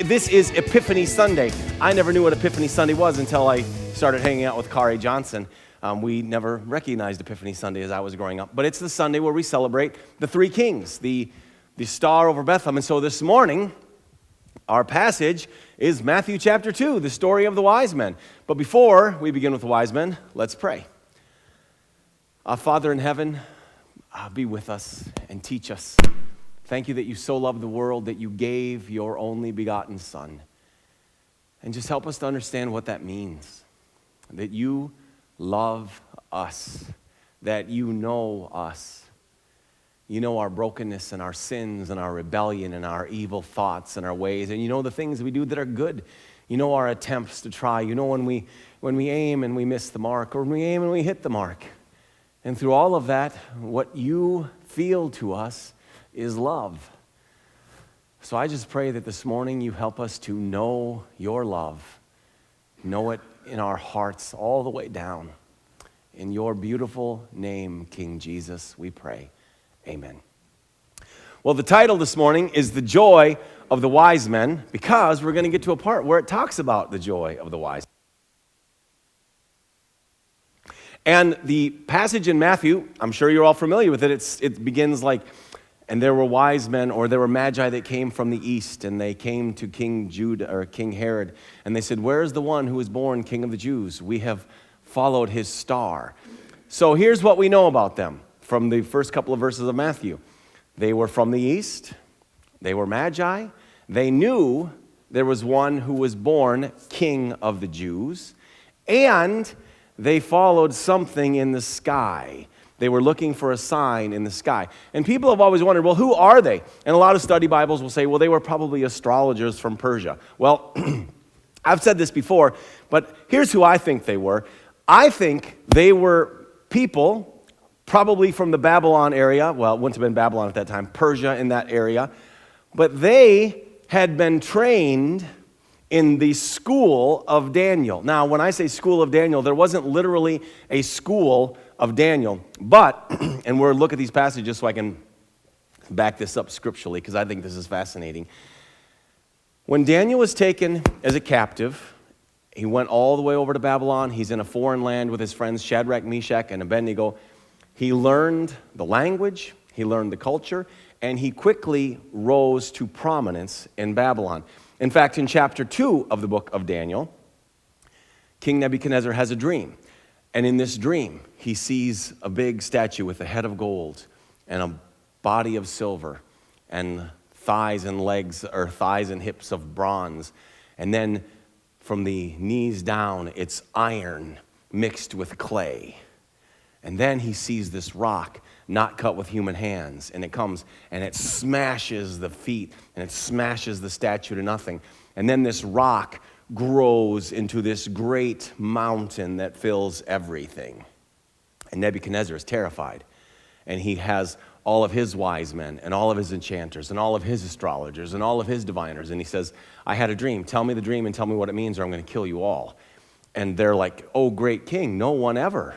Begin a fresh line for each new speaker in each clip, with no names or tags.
This is Epiphany Sunday. I never knew what Epiphany Sunday was until I started hanging out with Kari Johnson. We never recognized Epiphany Sunday as I was growing up. But it's the Sunday where we celebrate the three kings, the star over Bethel. And so this morning, our passage is Matthew chapter 2, the story of the wise men. But before we begin with the wise men, let's pray. Father in heaven, be with us and teach us. Thank you that you so loved the world that you gave your only begotten Son. And just help us to understand what that means. That you love us. That you know us. You know our brokenness and our sins and our rebellion and our evil thoughts and our ways. And you know the things we do that are good. You know our attempts to try. You know when we aim and we miss the mark, or when we aim and we hit the mark. And through all of that, what you feel to us is love. So I just pray that this morning you help us to know your love. Know it in our hearts all the way down. In your beautiful name, King Jesus, we pray. Amen. Well, the title this morning is The Joy of the Wise Men, because we're going to get to a part where it talks about the joy of the wise. And the passage in Matthew, I'm sure you're all familiar with it. It begins like, and there were wise men, or there were magi that came from the east, and they came to King Judah, or King Herod, and they said, "Where is the one who was born King of the Jews? We have followed his star." So here's what we know about them from the first couple of verses of Matthew. They were from the east. They were magi. They knew there was one who was born King of the Jews, and they followed something in the sky. They were looking for a sign in the sky. And people have always wondered, well, who are they? And a lot of study Bibles will say, well, they were probably astrologers from Persia. Well, I've said this before, but here's who I think they were. I think they were people probably from the Babylon area. Well, it wouldn't have been Babylon at that time, Persia in that area. But they had been trained in the school of Daniel. Now, when I say school of Daniel, there wasn't literally a school of Daniel, but, and we'll look at these passages so I can back this up scripturally, because I think this is fascinating. When Daniel was taken as a captive, he went all the way over to Babylon. He's in a foreign land with his friends Shadrach, Meshach, and Abednego. He learned the language, he learned the culture, and he quickly rose to prominence in Babylon. In fact, in chapter 2 of the book of Daniel, King Nebuchadnezzar has a dream. And in this dream, he sees a big statue with a head of gold and a body of silver and thighs and legs, or thighs and hips of bronze. And then from the knees down, it's iron mixed with clay. And then he sees this rock not cut with human hands, and it comes and it smashes the feet and it smashes the statue to nothing. And then this rock grows into this great mountain that fills everything. And Nebuchadnezzar is terrified, and he has all of his wise men and all of his enchanters and all of his astrologers and all of his diviners, and he says, "I had a dream. Tell me the dream and tell me what it means, or I'm going to kill you all." And they're like, "Oh, great king, no one ever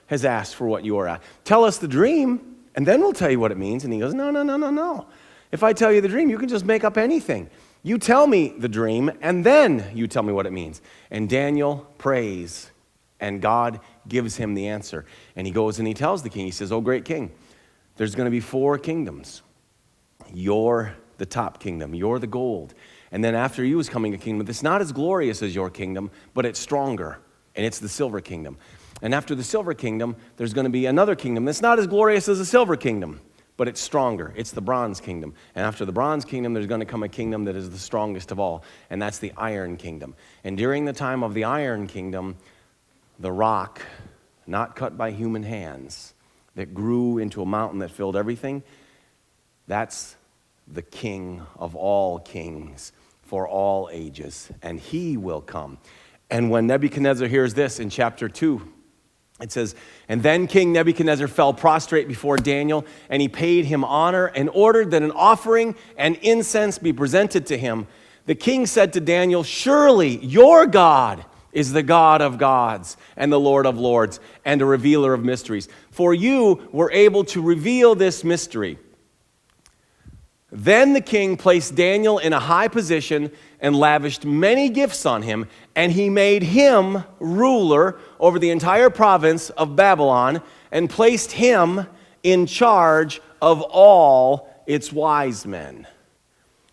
has asked for what you are at. Tell us the dream, and then we'll tell you what it means." And he goes, No. If I tell you the dream, you can just make up anything. You tell me the dream, and then you tell me what it means. And Daniel prays, and God gives him the answer. And he goes and he tells the king, he says, "Oh, great king, there's going to be 4 kingdoms. You're the top kingdom. You're the gold. And then after you is coming a kingdom that's not as glorious as your kingdom, but it's stronger, and it's the silver kingdom. And after the silver kingdom, there's going to be another kingdom that's not as glorious as the silver kingdom, but it's stronger. It's the bronze kingdom. And after the bronze kingdom, there's going to come a kingdom that is the strongest of all, and that's the iron kingdom. And during the time of the iron kingdom, the rock, not cut by human hands, that grew into a mountain that filled everything, that's the king of all kings for all ages, and he will come." And when Nebuchadnezzar hears this in chapter 2, it says, "And then King Nebuchadnezzar fell prostrate before Daniel, and he paid him honor and ordered that an offering and incense be presented to him. The king said to Daniel, 'Surely your God is the God of gods and the Lord of lords and a revealer of mysteries. For you were able to reveal this mystery.'" Then the king placed Daniel in a high position and lavished many gifts on him, and he made him ruler over the entire province of Babylon and placed him in charge of all its wise men.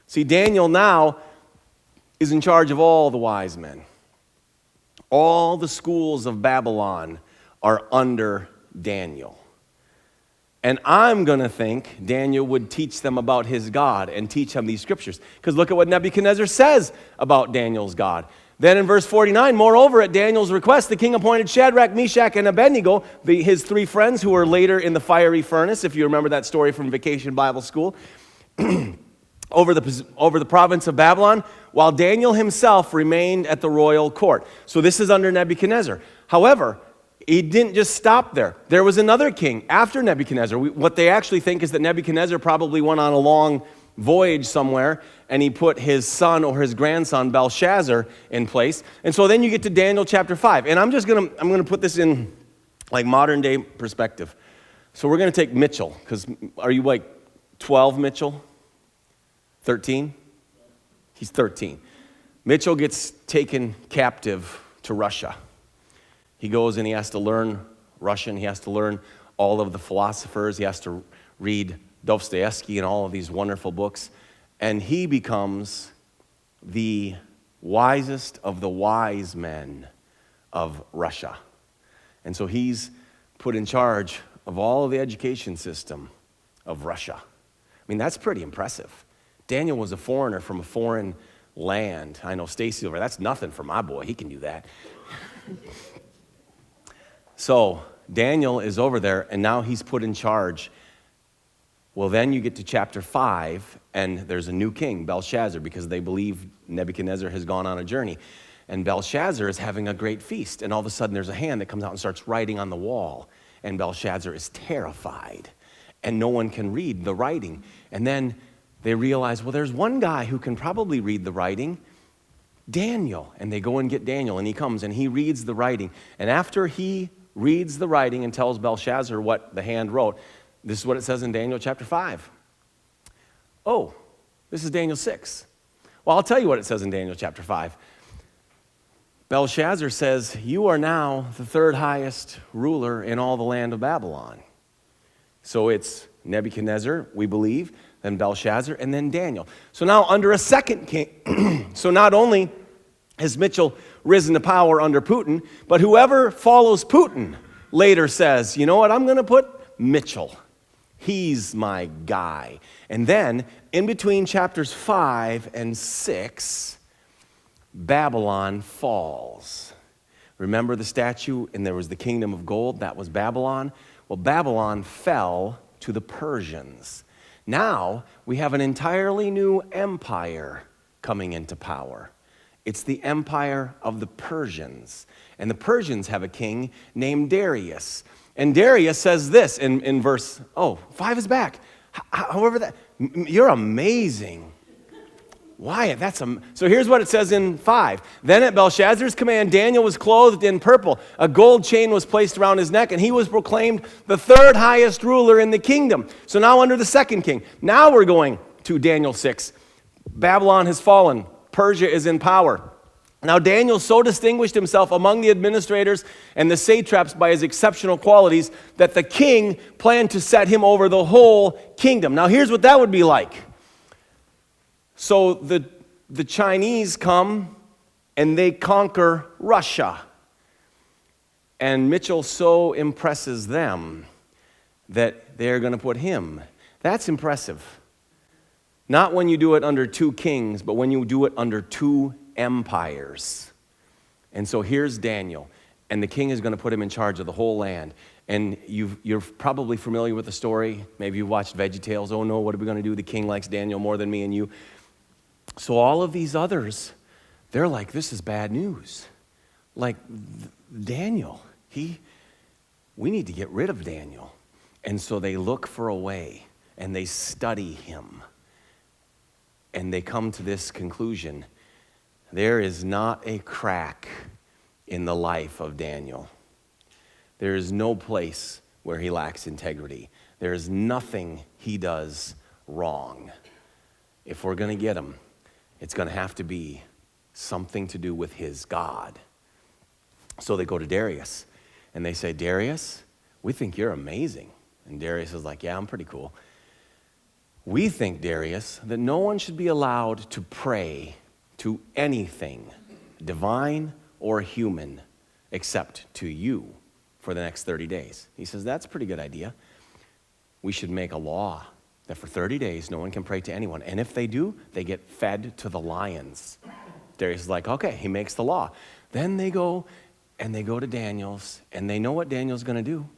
See, Daniel now is in charge of all the wise men. All the schools of Babylon are under Daniel. And I'm going to think Daniel would teach them about his God and teach them these scriptures. Because look at what Nebuchadnezzar says about Daniel's God. Then in verse 49, moreover, at Daniel's request, the king appointed Shadrach, Meshach, and Abednego, his three friends who were later in the fiery furnace, if you remember that story from Vacation Bible School, over the province of Babylon, while Daniel himself remained at the royal court. So this is under Nebuchadnezzar. However, he didn't just stop there. There was another king after Nebuchadnezzar. What they actually think is that Nebuchadnezzar probably went on a long voyage somewhere, and he put his son or his grandson, Belshazzar, in place. And so then you get to Daniel chapter 5. And I'm going to put this in like modern day perspective. So we're going to take Mitchell, because are you like 12, Mitchell? 13? He's 13. Mitchell gets taken captive to Russia. He goes and he has to learn Russian. He has to learn all of the philosophers. He has to read Dostoevsky and all of these wonderful books. And he becomes the wisest of the wise men of Russia. And so he's put in charge of all of the education system of Russia. I mean, that's pretty impressive. Daniel was a foreigner from a foreign land. I know Stacy over there, that's nothing for my boy. He can do that. So Daniel is over there, and now he's put in charge. Well, then you get to chapter 5, and there's a new king, Belshazzar, because they believe Nebuchadnezzar has gone on a journey. And Belshazzar is having a great feast, and all of a sudden there's a hand that comes out and starts writing on the wall, and Belshazzar is terrified, and no one can read the writing. And then they realize, well, there's one guy who can probably read the writing, Daniel. And they go and get Daniel, and he comes and he reads the writing. And after he reads the writing and tells Belshazzar what the hand wrote, this is what it says in Daniel chapter 5. Oh, this is Daniel 6. Well, I'll tell you what it says in Daniel chapter 5. Belshazzar says, you are now the third highest ruler in all the land of Babylon. So it's Nebuchadnezzar, we believe, then Belshazzar, and then Daniel. So now under a second king, so not only has Mitchell risen to power under Putin, but whoever follows Putin later says, you know what, I'm going to put Mitchell. He's my guy. And then in between chapters 5 and 6, Babylon falls. Remember the statue, and there was the kingdom of gold, that was Babylon. Well, Babylon fell to the Persians. Now we have an entirely new empire coming into power. It's the empire of the Persians. And the Persians have a king named Darius. And Darius says this in verse, 5 is back. However, you're amazing. Wyatt, so here's what it says in 5. Then at Belshazzar's command, Daniel was clothed in purple. A gold chain was placed around his neck, and he was proclaimed the third highest ruler in the kingdom. So now under the second king. Now we're going to Daniel 6. Babylon has fallen. Persia is in power. Now Daniel so distinguished himself among the administrators and the satraps by his exceptional qualities that the king planned to set him over the whole kingdom. Now here's what that would be like. So the Chinese come and they conquer Russia. And Mitchell so impresses them that they're going to put him. That's impressive. Not when you do it under two kings, but when you do it under two empires. And so here's Daniel, and the king is going to put him in charge of the whole land. And you're probably familiar with the story. Maybe you watched VeggieTales. Oh no, what are we going to do? The king likes Daniel more than me and you. So all of these others, they're like, this is bad news. Like, Daniel, we need to get rid of Daniel. And so they look for a way, and they study him. And they come to this conclusion. There is not a crack in the life of Daniel. There is no place where he lacks integrity. There is nothing he does wrong. if we're going to get him, it's going to have to be something to do with his God. So they go to Darius, and they say, Darius, we think you're amazing. And Darius is like, yeah, I'm pretty cool. We think, Darius, that no one should be allowed to pray to anything, divine or human, except to you for the next 30 days. He says, that's a pretty good idea. We should make a law that for 30 days, no one can pray to anyone. And if they do, they get fed to the lions. Darius is like, okay, he makes the law. Then they go to Daniel's, and they know what Daniel's going to do.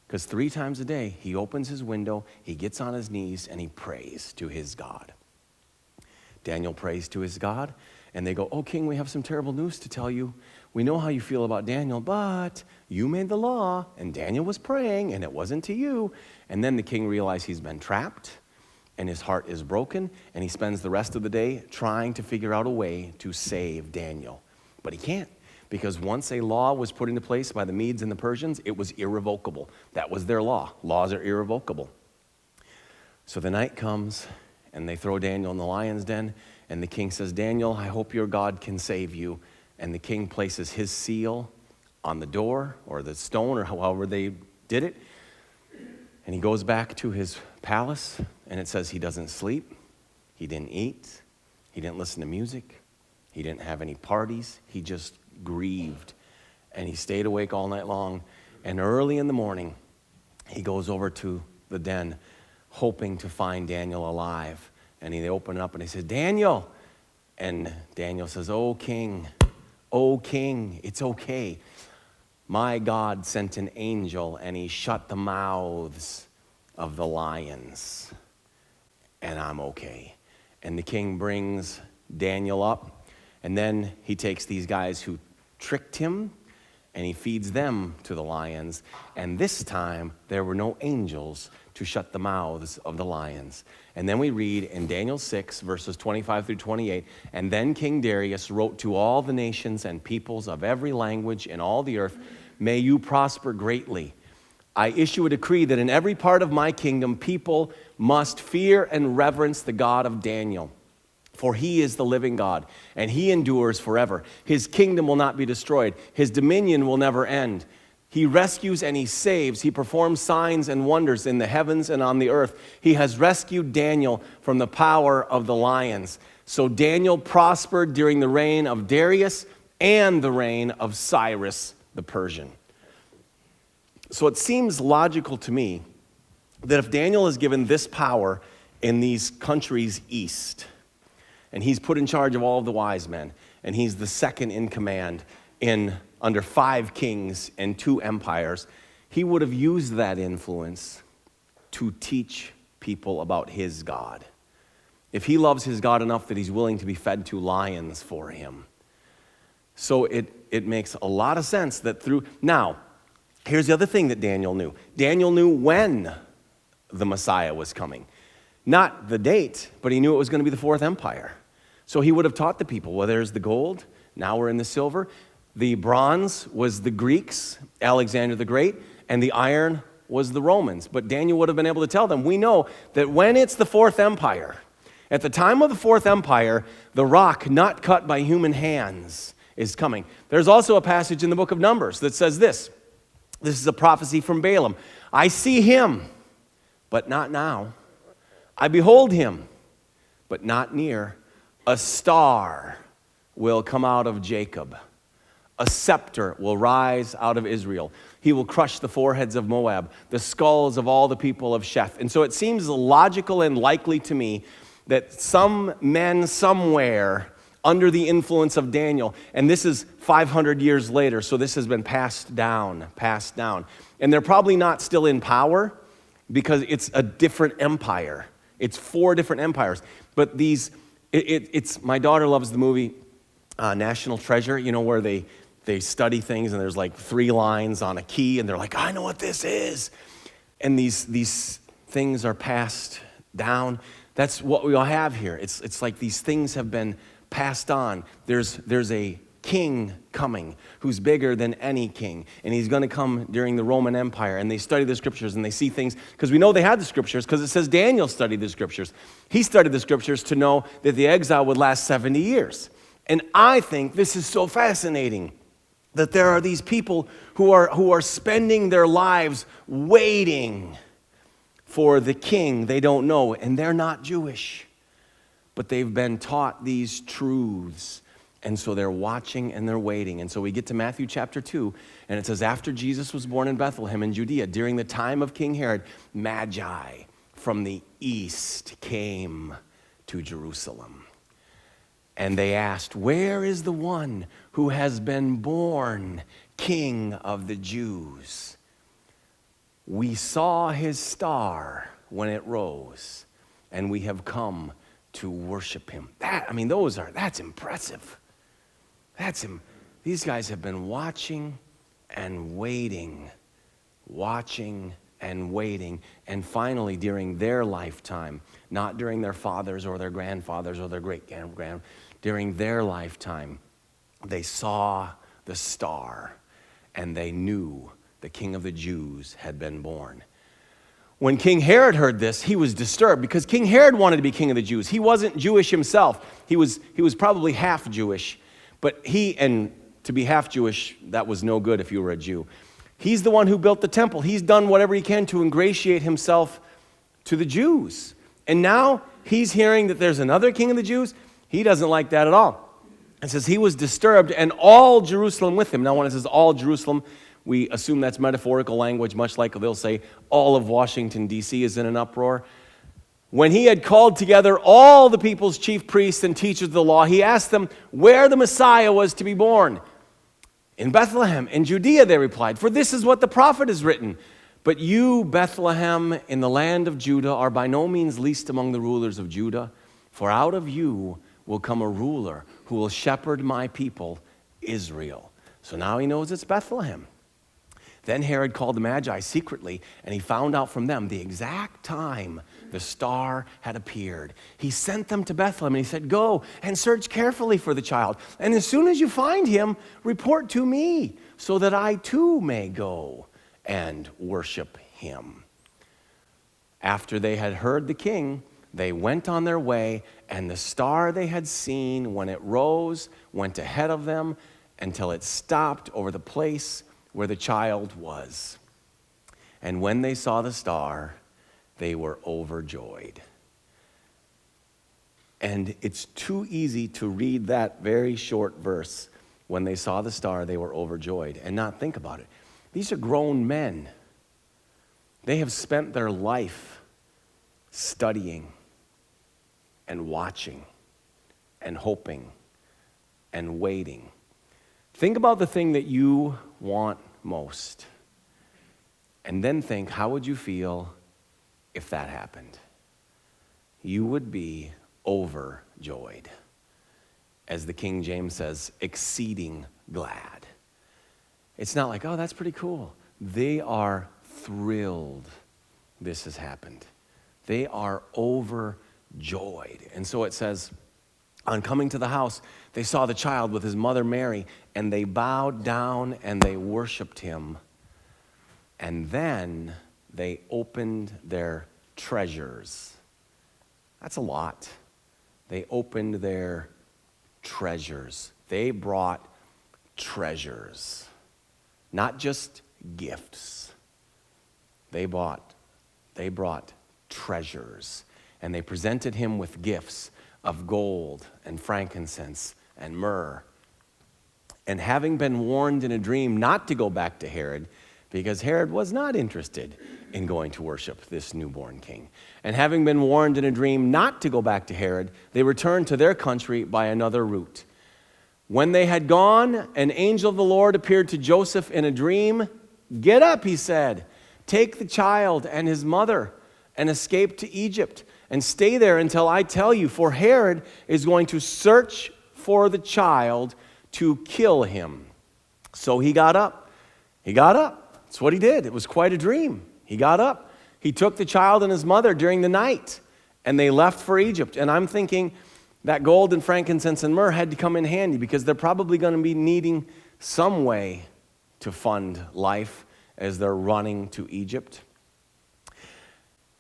Because 3 times a day, he opens his window, he gets on his knees, and he prays to his God. Daniel prays to his God, and they go, oh, king, we have some terrible news to tell you. We know how you feel about Daniel, but you made the law, and Daniel was praying, and it wasn't to you. And then the king realized he's been trapped, and his heart is broken, and he spends the rest of the day trying to figure out a way to save Daniel. But he can't, because once a law was put into place by the Medes and the Persians, it was irrevocable. That was their law. Laws are irrevocable. So the night comes, and they throw Daniel in the lion's den, and the king says, Daniel, I hope your God can save you. And the king places his seal on the door or the stone or however they did it. And he goes back to his palace, and it says he doesn't sleep, he didn't eat, he didn't listen to music, he didn't have any parties, he just grieved. And he stayed awake all night long. And early in the morning, he goes over to the den, hoping to find Daniel alive. And they open it up, and he says, Daniel. And Daniel says, oh, king, it's okay. My God sent an angel, and he shut the mouths of the lions, and I'm okay. And the king brings Daniel up, and then he takes these guys who tricked him, and he feeds them to the lions. And this time, there were no angels to shut the mouths of the lions. And then we read in Daniel 6, verses 25 through 28, and then King Darius wrote to all the nations and peoples of every language in all the earth, may you prosper greatly. I issue a decree that in every part of my kingdom, people must fear and reverence the God of Daniel. For he is the living God, and he endures forever. His kingdom will not be destroyed. His dominion will never end. He rescues and he saves. He performs signs and wonders in the heavens and on the earth. He has rescued Daniel from the power of the lions. So Daniel prospered during the reign of Darius and the reign of Cyrus the Persian. So it seems logical to me that if Daniel is given this power in these countries east, and he's put in charge of all of the wise men, and he's the second in command under 5 kings and 2 empires, he would have used that influence to teach people about his God. If he loves his God enough that he's willing to be fed to lions for him. So it makes a lot of sense that now, here's the other thing that Daniel knew. Daniel knew when the Messiah was coming. Not the date, but he knew it was going to be the 4th empire. So he would have taught the people, well, there's the gold, now we're in the silver. The bronze was the Greeks, Alexander the Great, and the iron was the Romans. But Daniel would have been able to tell them, we know that when it's the 4th empire, at the time of the 4th empire, the rock not cut by human hands is coming. There's also a passage in the book of Numbers that says this. This is a prophecy from Balaam. I see him, but not now. I behold him, but not near. A star will come out of Jacob. A scepter will rise out of Israel. He will crush the foreheads of Moab, the skulls of all the people of Sheth. And so it seems logical and likely to me that some men somewhere under the influence of Daniel, and this is 500 years later, so this has been passed down. And they're probably not still in power because it's a different empire. It's 4 different empires. But it's my daughter loves the movie National Treasure, where they study things and there's like 3 lines on a key and they're like, I know what this is. And these things are passed down. That's what we all have here. It's like these things have been passed on. There's a king coming who's bigger than any king. And he's going to come during the Roman Empire. And they study the scriptures and they see things, because we know they had the scriptures, because it says Daniel studied the scriptures. He studied the scriptures to know that the exile would last 70 years. And I think this is so fascinating, that there are these people who are spending their lives waiting for the king they don't know. And they're not Jewish, but they've been taught these truths. And so they're watching and they're waiting. And so we get to Matthew chapter 2, and it says, after Jesus was born in Bethlehem in Judea, during the time of King Herod, Magi from the east came to Jerusalem. And they asked, where is the one who has been born King of the Jews? We saw his star when it rose, and we have come to worship him. That's impressive. These guys have been watching and waiting, and finally during their lifetime, not during their fathers or their grandfathers or their great-grand, during their lifetime, they saw the star and they knew the King of the Jews had been born. When King Herod heard this, he was disturbed, because King Herod wanted to be king of the Jews. He wasn't Jewish himself. He was probably half Jewish. But and to be half Jewish, that was no good if you were a Jew. He's the one who built the temple. He's done whatever he can to ingratiate himself to the Jews. And now he's hearing that there's another king of the Jews. He doesn't like that at all. It says he was disturbed, and all Jerusalem with him. Now when it says all Jerusalem, we assume that's metaphorical language, much like they'll say all of Washington, D.C. is in an uproar. When he had called together all the people's chief priests and teachers of the law, he asked them where the Messiah was to be born. In Bethlehem, in Judea, they replied, for this is what the prophet has written. But you, Bethlehem, in the land of Judah, are by no means least among the rulers of Judah, for out of you will come a ruler who will shepherd my people, Israel. So now he knows it's Bethlehem. Then Herod called the Magi secretly, and he found out from them the exact time the star had appeared. He sent them to Bethlehem, and he said, go and search carefully for the child. And as soon as you find him, report to me, so that I too may go and worship him. After they had heard the king, they went on their way, and the star they had seen when it rose went ahead of them until it stopped over the place where the child was. And when they saw the star, they were overjoyed. And it's too easy to read that very short verse, when they saw the star, they were overjoyed, and not think about it. These are grown men. They have spent their life studying and watching and hoping and waiting. Think about the thing that you want most, and then think, how would you feel if that happened? You would be overjoyed. As the King James says, exceeding glad. It's not like, oh, that's pretty cool. They are thrilled this has happened. They are overjoyed. And so it says, on coming to the house, they saw the child with his mother Mary, and they bowed down and they worshiped him. And then they opened their treasures. That's a lot. They opened their treasures. They brought treasures, not just gifts. They brought treasures, and they presented him with gifts of gold and frankincense and myrrh. And having been warned in a dream not to go back to Herod, because Herod was not interested in going to worship this newborn king. And having been warned in a dream not to go back to Herod, they returned to their country by another route. When they had gone, an angel of the Lord appeared to Joseph in a dream. Get up, he said. Take the child and his mother and escape to Egypt and stay there until I tell you, for Herod is going to search for the child to kill him. So he got up. That's what he did. It was quite a dream. He got up. He took the child and his mother during the night, and they left for Egypt. And I'm thinking, that gold and frankincense and myrrh had to come in handy because they're probably going to be needing some way to fund life as they're running to Egypt.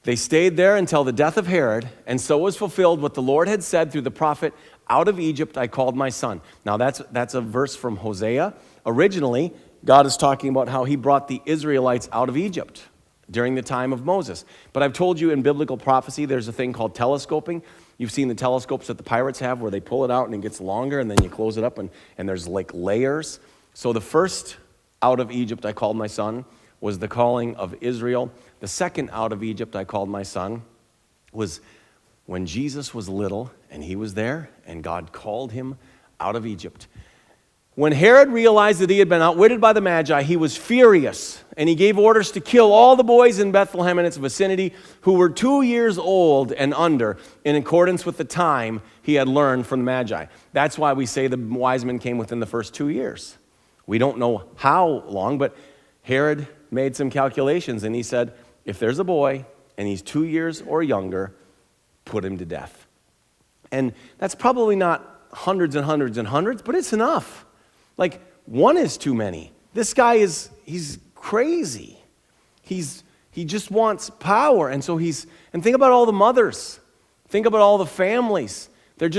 They stayed there until the death of Herod, and so was fulfilled what the Lord had said through the prophet, "Out of Egypt I called my son." Now that's a verse from Hosea. Originally, God is talking about how he brought the Israelites out of Egypt during the time of Moses. But I've told you in biblical prophecy, there's a thing called telescoping. You've seen the telescopes that the pirates have where they pull it out and it gets longer and then you close it up and there's like layers. So the first "out of Egypt I called my son" was the calling of Israel. The second "out of Egypt I called my son" was when Jesus was little and he was there and God called him out of Egypt. When Herod realized that he had been outwitted by the Magi, he was furious, and he gave orders to kill all the boys in Bethlehem and its vicinity who were 2 years old and under, in accordance with the time he had learned from the Magi. That's why we say the wise men came within the first 2 years. We don't know how long, but Herod made some calculations, and he said, if there's a boy and he's 2 years or younger, put him to death. And that's probably not hundreds and hundreds and hundreds, but it's enough. Like, one is too many. This guy he's crazy. He just wants power. And so and think about all the mothers. Think about all the families. Their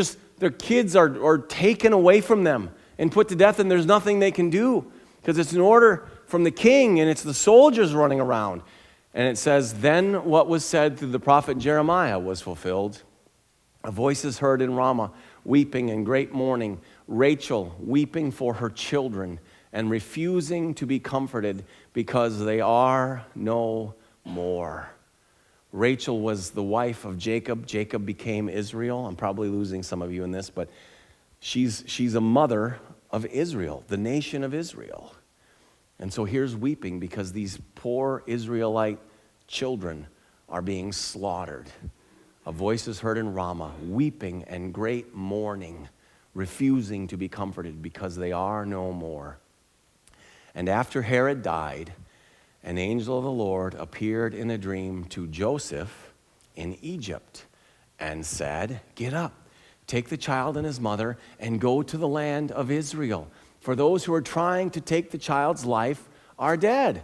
kids are taken away from them and put to death, and there's nothing they can do because it's an order from the king and it's the soldiers running around. And it says, then what was said through the prophet Jeremiah was fulfilled. A voice is heard in Ramah, weeping and great mourning, Rachel weeping for her children and refusing to be comforted because they are no more. Rachel was the wife of Jacob. Jacob became Israel. I'm probably losing some of you in this, but she's a mother of Israel, the nation of Israel. And so here's weeping because these poor Israelite children are being slaughtered. A voice is heard in Ramah, weeping and great mourning, refusing to be comforted because they are no more. And after Herod died, an angel of the Lord appeared in a dream to Joseph in Egypt and said, get up, take the child and his mother and go to the land of Israel. For those who are trying to take the child's life are dead.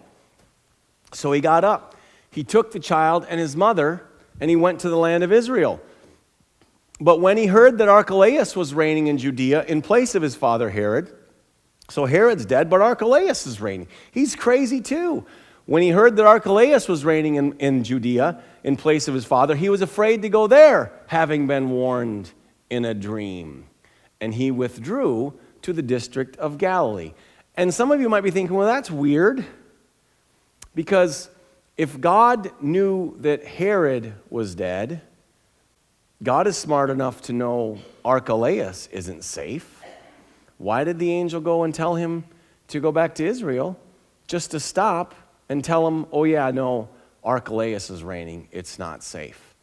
So he got up. He took the child and his mother and he went to the land of Israel. But when he heard that Archelaus was reigning in Judea in place of his father Herod, so Herod's dead, but Archelaus is reigning. He's crazy too. When he heard that Archelaus was reigning in Judea in place of his father, he was afraid to go there, having been warned in a dream. And he withdrew to the district of Galilee. And some of you might be thinking, well, that's weird, because if God knew that Herod was dead, God is smart enough to know Archelaus isn't safe. Why did the angel go and tell him to go back to Israel just to stop and tell him, oh yeah, no, Archelaus is reigning, it's not safe?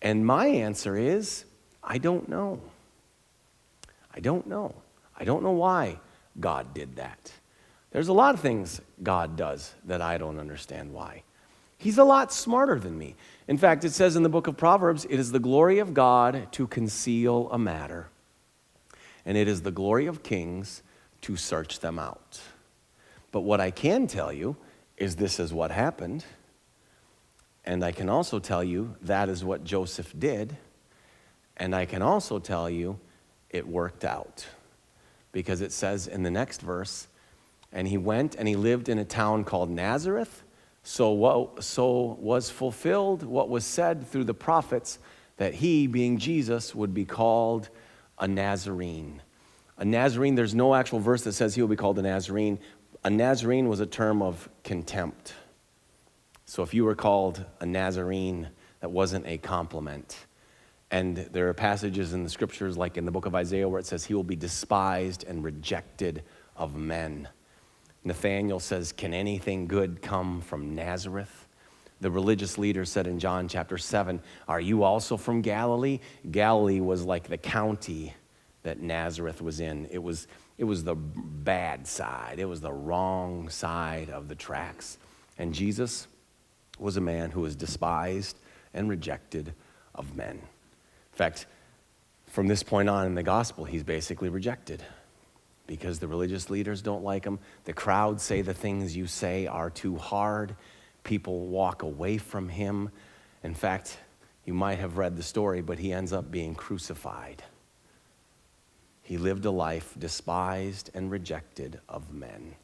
And my answer is, I don't know. I don't know. I don't know why God did that. There's a lot of things God does that I don't understand why. He's a lot smarter than me. In fact, it says in the book of Proverbs, it is the glory of God to conceal a matter, and it is the glory of kings to search them out. But what I can tell you is this is what happened, and I can also tell you that is what Joseph did, and I can also tell you it worked out. Because it says in the next verse, and he went and he lived in a town called Nazareth, so was fulfilled what was said through the prophets, that he, being Jesus, would be called a Nazarene. A Nazarene, there's no actual verse that says he will be called a Nazarene. A Nazarene was a term of contempt. So if you were called a Nazarene, that wasn't a compliment. And there are passages in the scriptures, like in the book of Isaiah, where it says he will be despised and rejected of men. Nathanael says, can anything good come from Nazareth? The religious leader said in John chapter 7, are you also from Galilee? Galilee was like the county that Nazareth was in. It was the bad side. It was the wrong side of the tracks. And Jesus was a man who was despised and rejected of men. In fact, From this point on in the gospel, he's basically rejected because the religious leaders don't like him. The crowd say the things you say are too hard. People walk away from him. In fact, you might have read the story, but he ends up being crucified. He lived a life despised and rejected of men.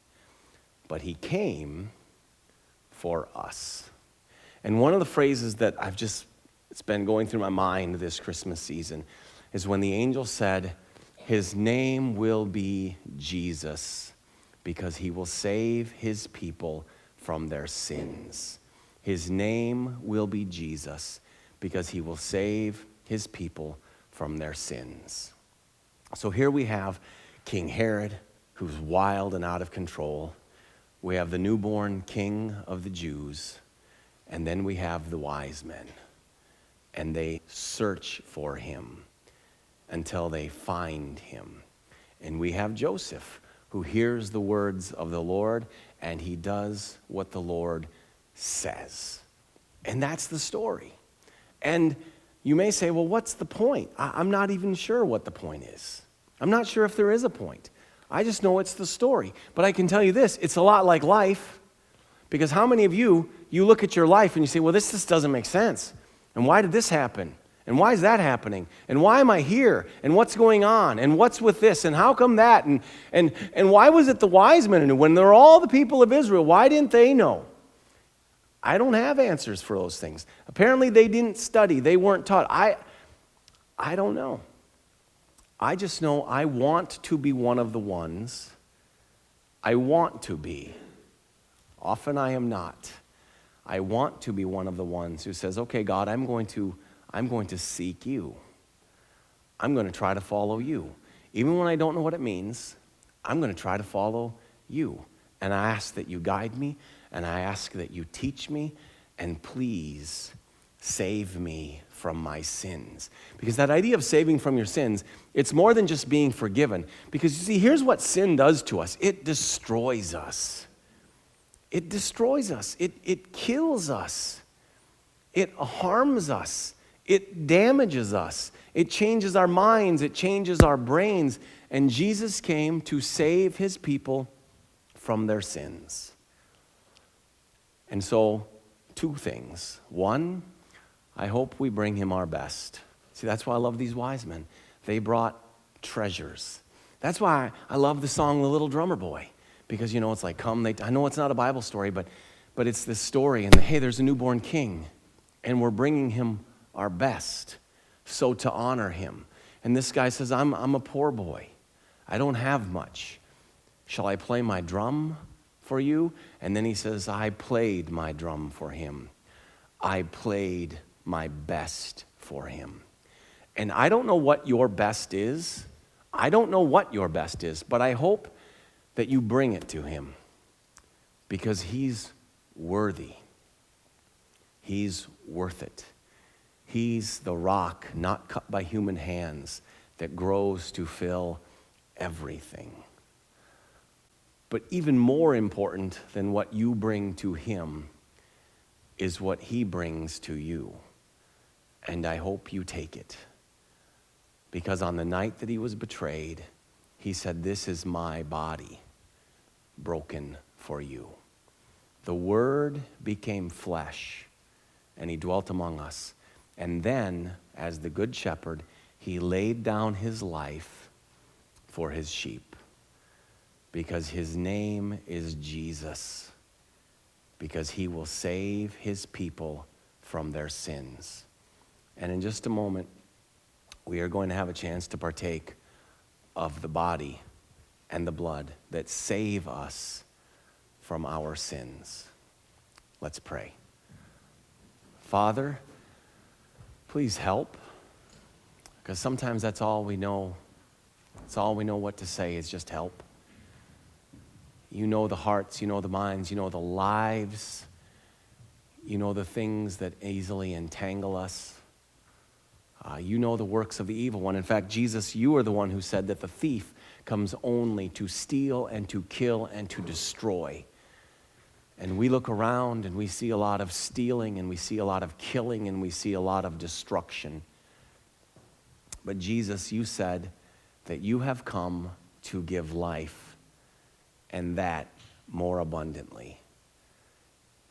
But he came for us. And one of the phrases that it's been going through my mind this Christmas season is when the angel said, his name will be Jesus because he will save his people from their sins. His name will be Jesus because he will save his people from their sins. So here we have King Herod, who's wild and out of control. We have the newborn king of the Jews. And then we have the wise men. And they search for him until they find him. And we have Joseph, who hears the words of the Lord, and he does what the Lord says. And that's the story. And you may say, well, what's the point? I'm not even sure what the point is. I'm not sure if there is a point. I just know it's the story. But I can tell you this, it's a lot like life. Because how many of you look at your life and you say, well, this just doesn't make sense. And why did this happen? And why is that happening? And why am I here? And what's going on? And what's with this? And how come that? And why was it the wise men who knew? When they're all the people of Israel, why didn't they know? I don't have answers for those things. Apparently they didn't study. They weren't taught. I don't know. I just know I want to be one of the ones. I want to be. Often I am not. I want to be one of the ones who says, okay, God, I'm going to seek you. I'm going to try to follow you. Even when I don't know what it means, I'm going to try to follow you. And I ask that you guide me, and I ask that you teach me, and please save me from my sins. Because that idea of saving from your sins, it's more than just being forgiven. Because you see, here's what sin does to us. It destroys us. It destroys us. It kills us. It harms us. It damages us. It changes our minds. It changes our brains. And Jesus came to save his people from their sins. And so, two things. One, I hope we bring him our best. See, that's why I love these wise men. They brought treasures. That's why I love the song The Little Drummer Boy. Because, it's like, I know it's not a Bible story, but it's this story. And hey, there's a newborn king. And we're bringing him our best. So to honor him. And this guy says, I'm a poor boy. I don't have much. Shall I play my drum for you? And then he says, I played my drum for him. I played my best for him. And I don't know what your best is. I don't know what your best is, but I hope that you bring it to him because he's worthy. He's worth it. He's the rock not cut by human hands that grows to fill everything. But even more important than what you bring to him is what he brings to you. And I hope you take it. Because on the night that he was betrayed, he said, this is my body broken for you. The Word became flesh, and he dwelt among us. And then, as the Good Shepherd, he laid down his life for his sheep. Because his name is Jesus. Because he will save his people from their sins. And in just a moment, we are going to have a chance to partake of the body and the blood that save us from our sins. Let's pray. Father, please help, because sometimes that's all we know. That's all we know what to say is just help. You know the hearts, you know the minds, you know the lives, you know the things that easily entangle us. You know the works of the evil one. In fact, Jesus, you are the one who said that the thief comes only to steal and to kill and to destroy. And we look around and we see a lot of stealing and we see a lot of killing and we see a lot of destruction. But Jesus, you said that you have come to give life, and that more abundantly.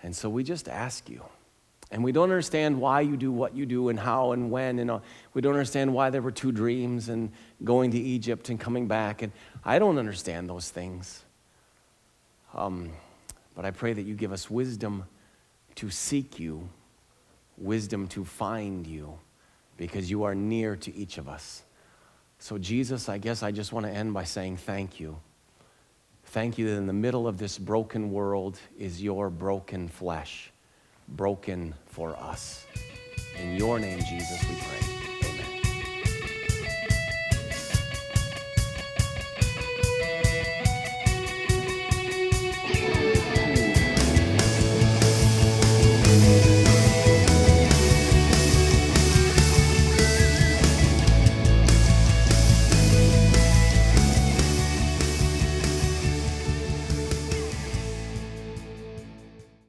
And so we just ask you. And we don't understand why you do what you do and how and when. And we don't understand why there were 2 dreams and going to Egypt and coming back. And I don't understand those things. But I pray that you give us wisdom to seek you, wisdom to find you, because you are near to each of us. So Jesus, I guess I just want to end by saying thank you. Thank you that in the middle of this broken world is your broken flesh, broken for us. In your name, Jesus, we pray.